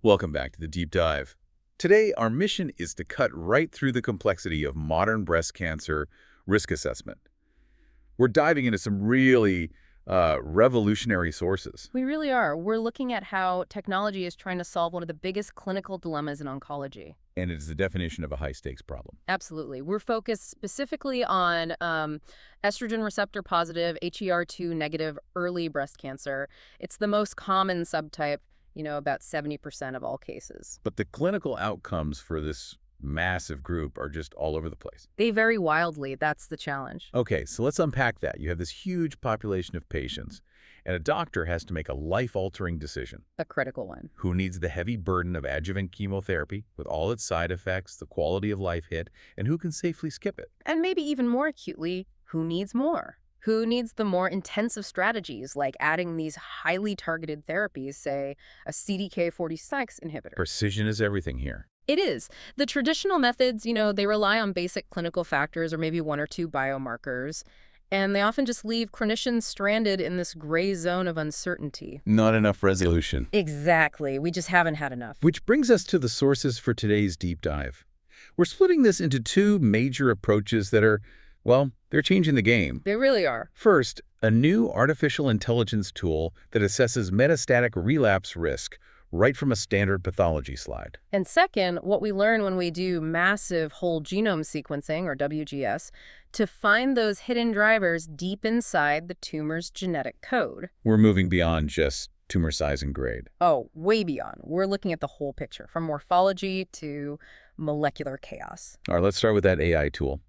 Welcome back to the Deep Dive. Today, our mission is to cut right through the complexity of modern breast cancer risk assessment. We're diving into some really revolutionary sources. We really are. We're looking at how technology is trying to solve one of the biggest clinical dilemmas in oncology. And it is the definition of a high-stakes problem. Absolutely. We're focused specifically on estrogen receptor-positive, HER2 negative early breast cancer. It's the most common subtype, about 70% of all cases. But the clinical outcomes for this massive group are just all over the place. They vary wildly. That's the challenge. Okay, so let's unpack that. You have this huge population of patients, and a doctor has to make a life-altering decision. A critical one. Who needs the heavy burden of adjuvant chemotherapy with all its side effects, the quality of life hit, and who can safely skip it? And maybe even more acutely, who needs more? Who needs the more intensive strategies like adding these highly targeted therapies, say a CDK4/6 inhibitor? Precision is everything here. It is. The traditional methods, they rely on basic clinical factors or maybe one or two biomarkers, and they often just leave clinicians stranded in this gray zone of uncertainty. Not enough resolution. Exactly. We just haven't had enough. Which brings us to the sources for today's deep dive. We're splitting this into two major approaches that are, well, they're changing the game. They really are. First, a new artificial intelligence tool that assesses metastatic relapse risk right from a standard pathology slide. And second, what we learn when we do massive whole genome sequencing, or WGS, to find those hidden drivers deep inside the tumor's genetic code. We're moving beyond just tumor size and grade. Oh, way beyond. We're looking at the whole picture, from morphology to molecular chaos. All right, let's start with that AI tool,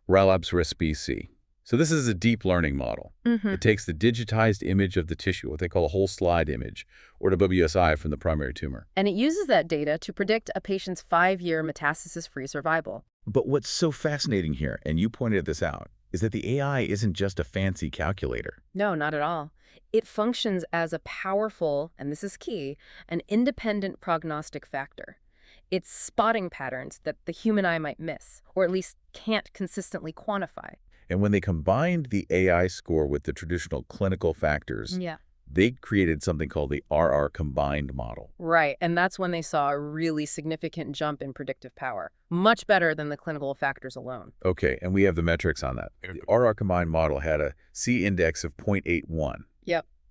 Relapse Risk BC. So this is a deep learning model. It takes the digitized image of the tissue, what they call a whole slide image, or the WSI from the primary tumor. And it uses that data to predict a patient's 5-year metastasis-free survival. But what's so fascinating here, and you pointed this out, is that the AI isn't just a fancy calculator. No, not at all. It functions as a powerful, and this is key, an independent prognostic factor. It's spotting patterns that the human eye might miss, or at least can't consistently quantify. And when they combined the AI score with the traditional clinical factors, they created something called the RR combined model. Right, and that's when they saw a really significant jump in predictive power, much better than the clinical factors alone. Okay, and we have the metrics on that. The RR combined model had a C index of 0.81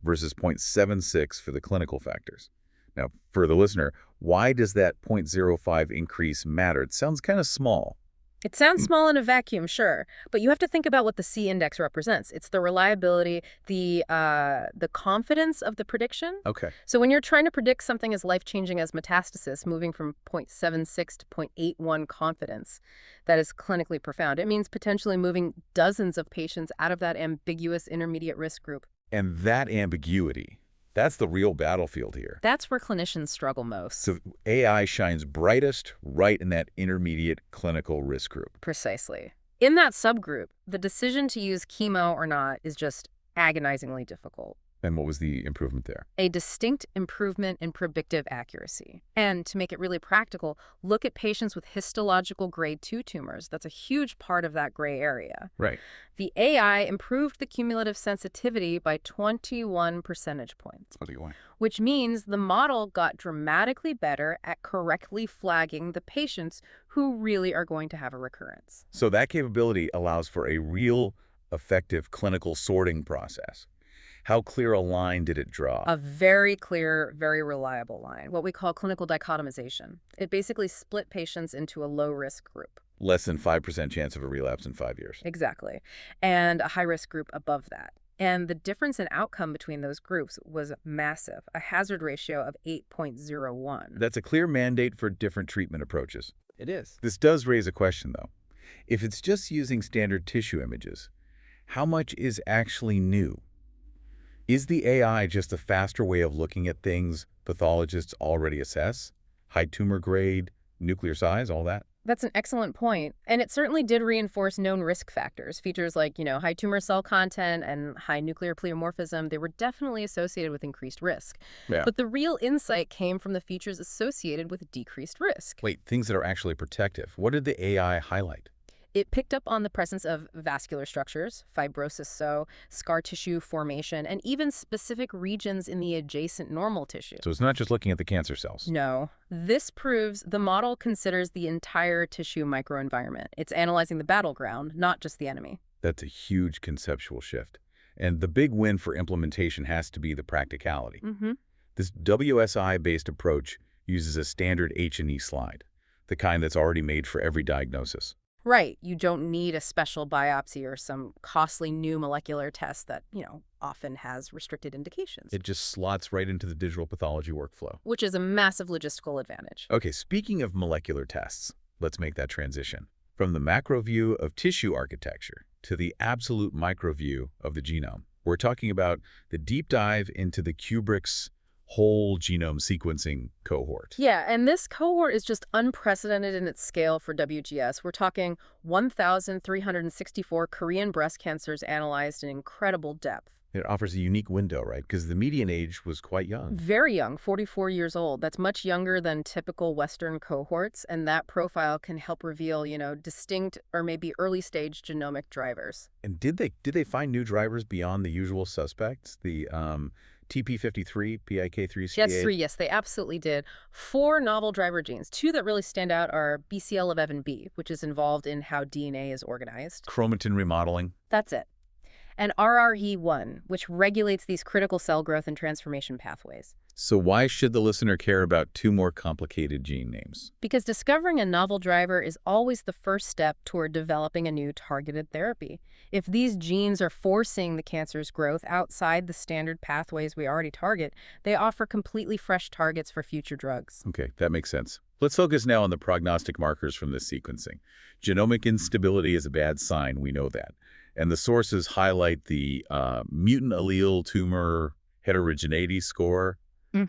versus 0.76 for the clinical factors. Now, for the listener, why does that 0.05 increase matter? It sounds kind of small. It sounds small in a vacuum, sure, but you have to think about what the C index represents. It's the reliability, the confidence of the prediction. Okay. So when you're trying to predict something as life-changing as metastasis, moving from 0.76 to 0.81 confidence, that is clinically profound. It means potentially moving dozens of patients out of that ambiguous intermediate risk group. And that ambiguity, that's the real battlefield here. That's where clinicians struggle most. So AI shines brightest right in that intermediate clinical risk group. Precisely. In that subgroup, the decision to use chemo or not is just agonizingly difficult. And what was the improvement there? A distinct improvement in predictive accuracy. And to make it really practical, look at patients with histological grade 2 tumors. That's a huge part of that gray area. Right. The AI improved the cumulative sensitivity by 21 percentage points, which means the model got dramatically better at correctly flagging the patients who really are going to have a recurrence. So that capability allows for a real effective clinical sorting process. How clear a line did it draw? A very clear, very reliable line, what we call clinical dichotomization. It basically split patients into a low-risk group. Less than 5% chance of a relapse in 5 years. Exactly. And a high-risk group above that. And the difference in outcome between those groups was massive, a hazard ratio of 8.01. That's a clear mandate for different treatment approaches. It is. This does raise a question, though. If it's just using standard tissue images, how much is actually new? Is the AI just a faster way of looking at things pathologists already assess? High tumor grade, nuclear size, all that? That's an excellent point. And it certainly did reinforce known risk factors. Features like, high tumor cell content and high nuclear pleomorphism, they were definitely associated with increased risk. Yeah. But the real insight came from the features associated with decreased risk. Wait, things that are actually protective. What did the AI highlight? It picked up on the presence of vascular structures, fibrosis, so scar tissue formation, and even specific regions in the adjacent normal tissue. So it's not just looking at the cancer cells. No. This proves the model considers the entire tissue microenvironment. It's analyzing the battleground, not just the enemy. That's a huge conceptual shift. And the big win for implementation has to be the practicality. This WSI-based approach uses a standard H&E slide, the kind that's already made for every diagnosis. Right. You don't need a special biopsy or some costly new molecular test that, often has restricted indications. It just slots right into the digital pathology workflow. Which is a massive logistical advantage. Okay, speaking of molecular tests, let's make that transition. From the macro view of tissue architecture to the absolute micro view of the genome, we're talking about the deep dive into the Kubrick's whole genome sequencing cohort. Yeah, and this cohort is just unprecedented in its scale for WGS. We're talking 1,364 Korean breast cancers analyzed in incredible depth. It offers a unique window, right? Because the median age was quite young. Very young, 44 years old. That's much younger than typical Western cohorts, and that profile can help reveal, distinct or maybe early-stage genomic drivers. And did they find new drivers beyond the usual suspects? The TP53, PIK3CA? Yes, they absolutely did. 4 novel driver genes. 2 that really stand out are BCL11B, which is involved in how DNA is organized. Chromatin remodeling. That's it. And RRE1, which regulates these critical cell growth and transformation pathways. So why should the listener care about 2 more complicated gene names? Because discovering a novel driver is always the first step toward developing a new targeted therapy. If these genes are forcing the cancer's growth outside the standard pathways we already target, they offer completely fresh targets for future drugs. Okay, that makes sense. Let's focus now on the prognostic markers from this sequencing. Genomic instability is a bad sign, we know that. And the sources highlight the mutant allele tumor heterogeneity score,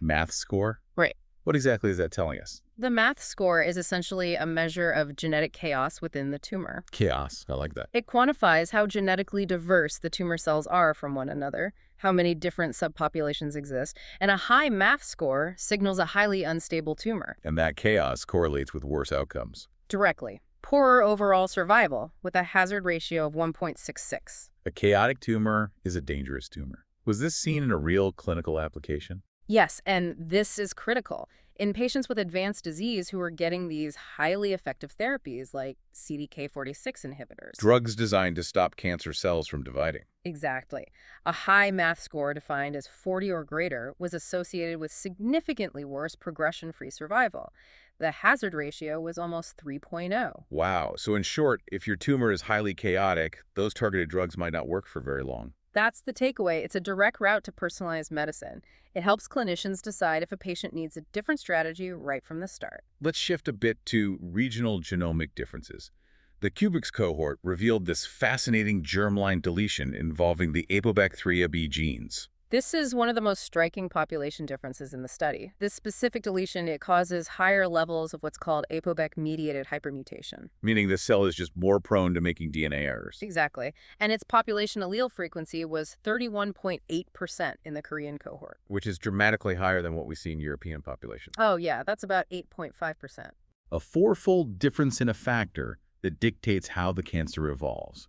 math score. Right. What exactly is that telling us? The math score is essentially a measure of genetic chaos within the tumor. Chaos, I like that. It quantifies how genetically diverse the tumor cells are from one another, how many different subpopulations exist, and a high math score signals a highly unstable tumor. And that chaos correlates with worse outcomes. Directly. Poorer overall survival, with a hazard ratio of 1.66. A chaotic tumor is a dangerous tumor. Was this seen in a real clinical application? Yes, and this is critical. In patients with advanced disease who are getting these highly effective therapies like CDK46 inhibitors. Drugs designed to stop cancer cells from dividing. Exactly. A high math score defined as 40 or greater was associated with significantly worse progression-free survival. The hazard ratio was almost 3.0. Wow. So in short, if your tumor is highly chaotic, those targeted drugs might not work for very long. That's the takeaway. It's a direct route to personalized medicine. It helps clinicians decide if a patient needs a different strategy right from the start. Let's shift a bit to regional genomic differences. The Kubrick's cohort revealed this fascinating germline deletion involving the ApoBacteria-B genes. This is one of the most striking population differences in the study. This specific deletion, it causes higher levels of what's called ApoBac-mediated hypermutation. Meaning the cell is just more prone to making DNA errors. Exactly. And its population allele frequency was 31.8% in the Korean cohort. Which is dramatically higher than what we see in European populations. Oh, yeah, that's about 8.5%. A 4-fold difference in a factor that dictates how the cancer evolves.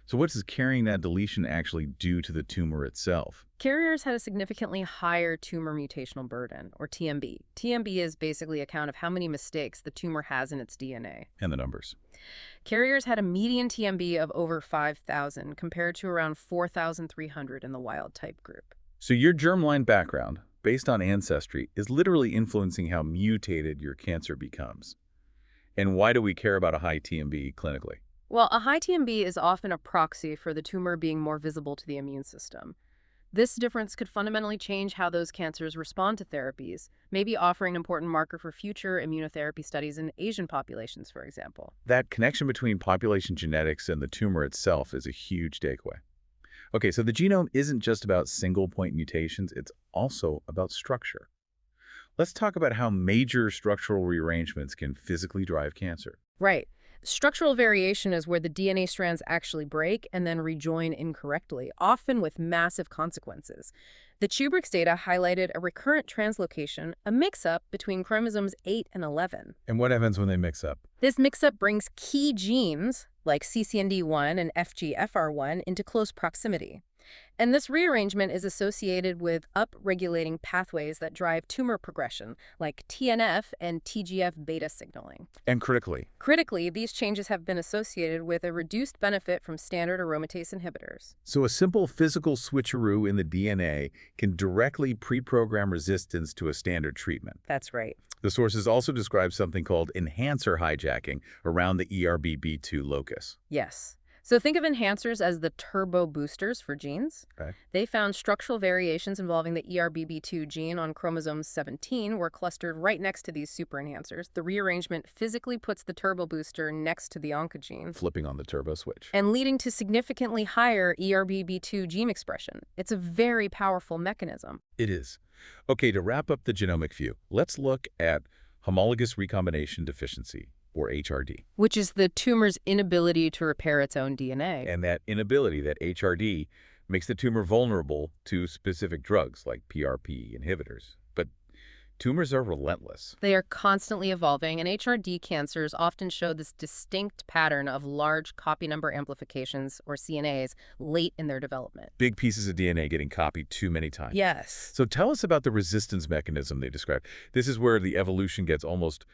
So what does carrying that deletion actually do to the tumor itself? Carriers had a significantly higher tumor mutational burden, or TMB. TMB is basically a count of how many mistakes the tumor has in its DNA. And the numbers. Carriers had a median TMB of over 5,000 compared to around 4,300 in the wild-type group. So your germline background, based on ancestry, is literally influencing how mutated your cancer becomes. And why do we care about a high TMB clinically? Well, a high TMB is often a proxy for the tumor being more visible to the immune system. This difference could fundamentally change how those cancers respond to therapies, maybe offering an important marker for future immunotherapy studies in Asian populations, for example. That connection between population genetics and the tumor itself is a huge takeaway. Okay, so the genome isn't just about single-point mutations, it's also about structure. Let's talk about how major structural rearrangements can physically drive cancer. Right. Structural variation is where the DNA strands actually break and then rejoin incorrectly, often with massive consequences. The Tubrix data highlighted a recurrent translocation, a mix-up between chromosomes 8 and 11. And what happens when they mix up? This mix-up brings key genes, like CCND1 and FGFR1, into close proximity. And this rearrangement is associated with upregulating pathways that drive tumor progression, like TNF and TGF-beta signaling. And critically? Critically, these changes have been associated with a reduced benefit from standard aromatase inhibitors. So a simple physical switcheroo in the DNA can directly pre-program resistance to a standard treatment. That's right. The sources also describe something called enhancer hijacking around the ERBB2 locus. Yes. So think of enhancers as the turbo boosters for genes. Okay. They found structural variations involving the ERBB2 gene on chromosome 17 were clustered right next to these super enhancers. The rearrangement physically puts the turbo booster next to the oncogene, Flipping on the turbo switch. and leading to significantly higher ERBB2 gene expression. It's a very powerful mechanism. It is. Okay, to wrap up the genomic view, let's look at homologous recombination deficiency, or HRD. Which is the tumor's inability to repair its own DNA. And that inability, that HRD, makes the tumor vulnerable to specific drugs like PRP inhibitors. But tumors are relentless. They are constantly evolving, and HRD cancers often show this distinct pattern of large copy number amplifications, or CNAs, late in their development. Big pieces of DNA getting copied too many times. Yes. So tell us about the resistance mechanism they describe. This is where the evolution gets almost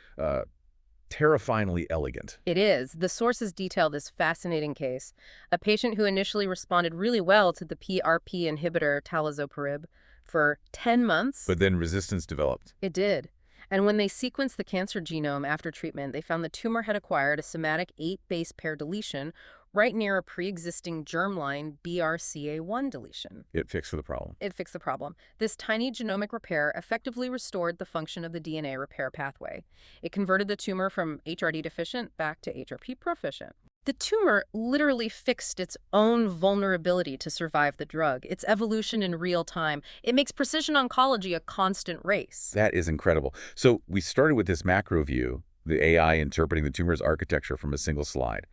terrifyingly elegant. It is. The sources detail this fascinating case. A patient who initially responded really well to the PRP inhibitor talazoparib for 10 months. But then resistance developed. It did. And when they sequenced the cancer genome after treatment, they found the tumor had acquired a somatic 8 base pair deletion right near a pre-existing germline BRCA1 deletion. It fixed the problem. It fixed the problem. This tiny genomic repair effectively restored the function of the DNA repair pathway. It converted the tumor from HRD deficient back to HRP proficient. The tumor literally fixed its own vulnerability to survive the drug, its evolution in real time. It makes precision oncology a constant race. That is incredible. So we started with this macro view, the AI interpreting the tumor's architecture from a single slide.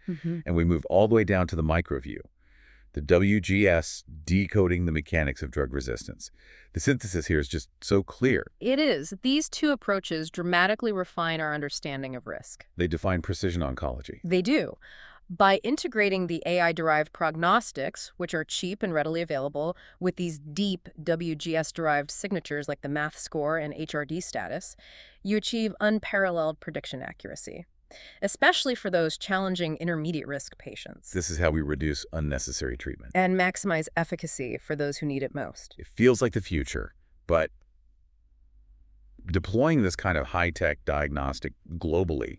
And we move all the way down to the micro view, the WGS decoding the mechanics of drug resistance. The synthesis here is just so clear. It is. These two approaches dramatically refine our understanding of risk. They define precision oncology. They do. By integrating the AI-derived prognostics, which are cheap and readily available, with these deep WGS-derived signatures like the math score and HRD status, you achieve unparalleled prediction accuracy, especially for those challenging intermediate-risk patients. This is how we reduce unnecessary treatment. And maximize efficacy for those who need it most. It feels like the future, but deploying this kind of high-tech diagnostic globally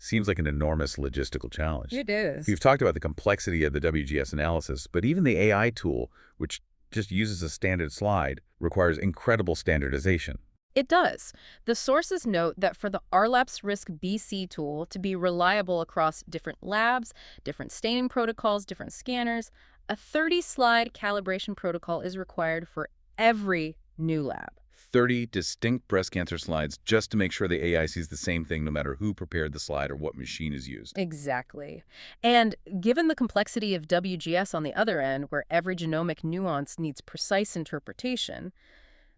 seems like an enormous logistical challenge. It is. We've talked about the complexity of the WGS analysis, but even the AI tool, which just uses a standard slide, requires incredible standardization. It does. The sources note that for the RLAPS Risk BC tool to be reliable across different labs, different staining protocols, different scanners, a 30-slide calibration protocol is required for every new lab. 30 distinct breast cancer slides just to make sure the AI sees the same thing no matter who prepared the slide or what machine is used. Exactly. And given the complexity of WGS on the other end, where every genomic nuance needs precise interpretation,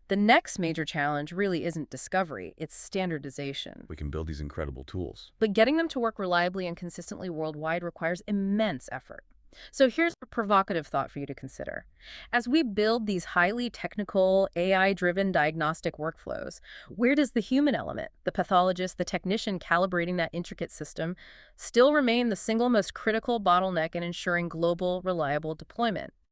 the next major challenge really isn't discovery, it's standardization. We can build these incredible tools. But getting them to work reliably and consistently worldwide requires immense effort. So here's a provocative thought for you to consider. As we build these highly technical, AI-driven diagnostic workflows, where does the human element, the pathologist, the technician calibrating that intricate system, still remain the single most critical bottleneck in ensuring global, reliable deployment?